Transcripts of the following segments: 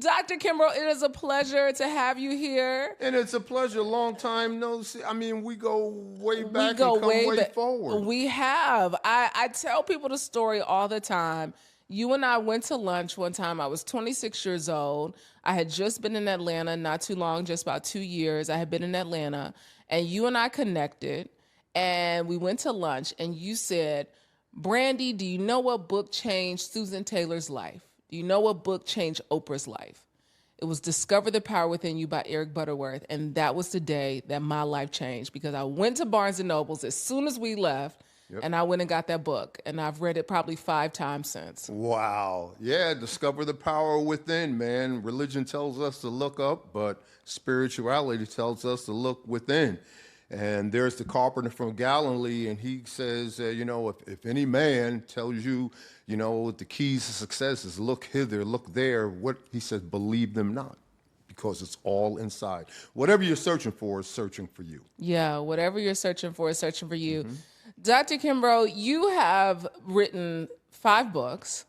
Dr. Kimbro, it is a pleasure to have you here. And it's a pleasure. Long time no see. I mean, we go way back We go and come way back. forward. We have. I tell people the story all the time. You and I went to lunch one time. I was 26 years old. I had just been in Atlanta not too long, just about 2 years. I had been in Atlanta, and you and I connected, and we went to lunch, and you said, Brandy, do you know what book changed Susan Taylor's life? Do you know what book changed Oprah's life? It was Discover the Power Within You by Eric Butterworth. And that was the day that my life changed, because I went to Barnes & Noble's as soon as we left, and I went and got that book. And I've read it probably 5 times since. Wow. Yeah, Discover the Power Within, man. Religion tells us to look up, but spirituality tells us to look within. And there's the carpenter from Galilee, and he says, if any man tells you, the keys to success is look hither, look there, what he says, believe them not, because it's all inside. Whatever you're searching for is searching for you. Yeah, whatever you're searching for is searching for you. Dr. Kimbro, you have written 5 books.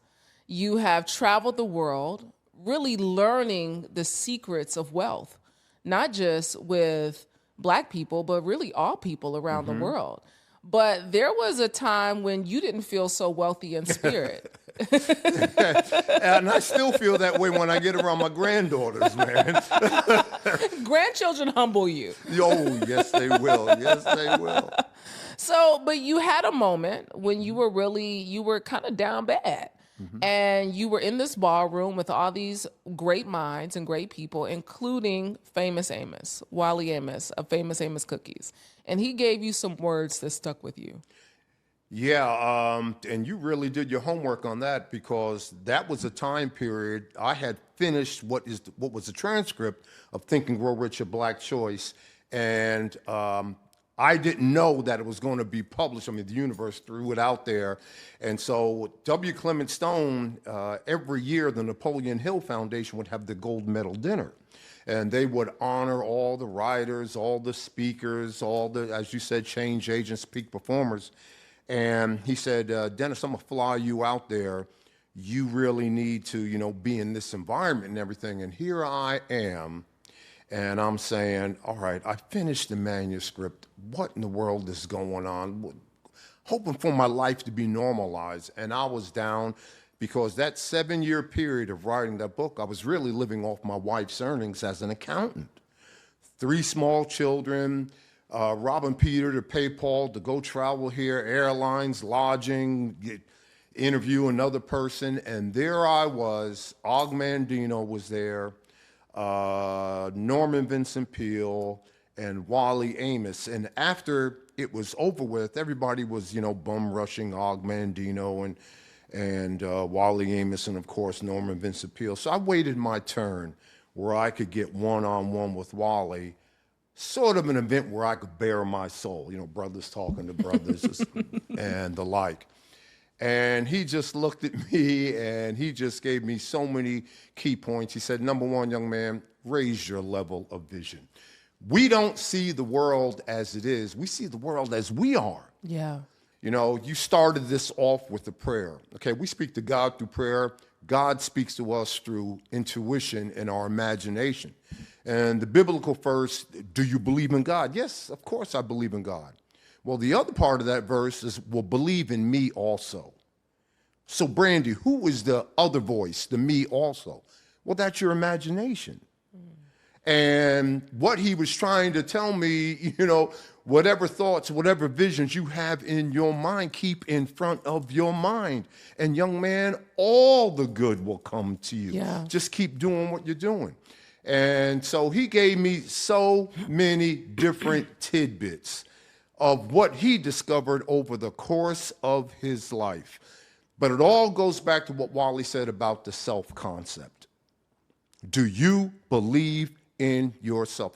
You have traveled the world, really learning the secrets of wealth, not just with Black people, but really all people around the world. But there was a time when you didn't feel so wealthy in spirit. And I still feel that way when I get around my granddaughters, man. Grandchildren humble you. Oh, yes, they will. Yes, they will. So, but you had a moment when you were kind of down bad. And you were in this ballroom with all these great minds and great people, including famous Amos, Wally Amos, of Famous Amos Cookies. And he gave you some words that stuck with you. Yeah, and you really did your homework on that, because that was a time period. I had finished what was the transcript of Think and Grow Rich, A Black Choice, and I didn't know that it was going to be published. I mean, the universe threw it out there. And so W. Clement Stone, every year, the Napoleon Hill Foundation would have the gold medal dinner. And they would honor all the writers, all the speakers, all the, as you said, change agents, peak performers. And he said, Dennis, I'm going to fly you out there. You really need to, be in this environment and everything. And here I am. And I'm saying, all right, I finished the manuscript. What in the world is going on? Hoping for my life to be normalized. And I was down, because that 7-year period of writing that book, I was really living off my wife's earnings as an accountant. 3 small children, robbing Peter to pay Paul to go travel here, airlines, lodging, interview another person. And there I was, Og Mandino was there, Norman Vincent Peale, and Wally Amos. And after it was over with, everybody was, bum rushing Og Mandino and Wally Amos, and of course Norman Vincent Peale. So I waited my turn where I could get one-on-one with Wally, sort of an event where I could bare my soul, brothers talking to brothers and the like. And he just looked at me, and he just gave me so many key points. He said, number 1, young man, raise your level of vision. We don't see the world as it is. We see the world as we are. Yeah. You started this off with a prayer. Okay, we speak to God through prayer. God speaks to us through intuition and our imagination. And the biblical verse, do you believe in God? Yes, of course I believe in God. Well, the other part of that verse is, well, believe in me also. So, Brandy, who is the other voice, the me also? Well, that's your imagination. And what he was trying to tell me, whatever thoughts, whatever visions you have in your mind, keep in front of your mind. And young man, all the good will come to you. Yeah. Just keep doing what you're doing. And so he gave me so many different tidbits of what he discovered over the course of his life. But it all goes back to what Wally said about the self-concept. Do you believe in yourself?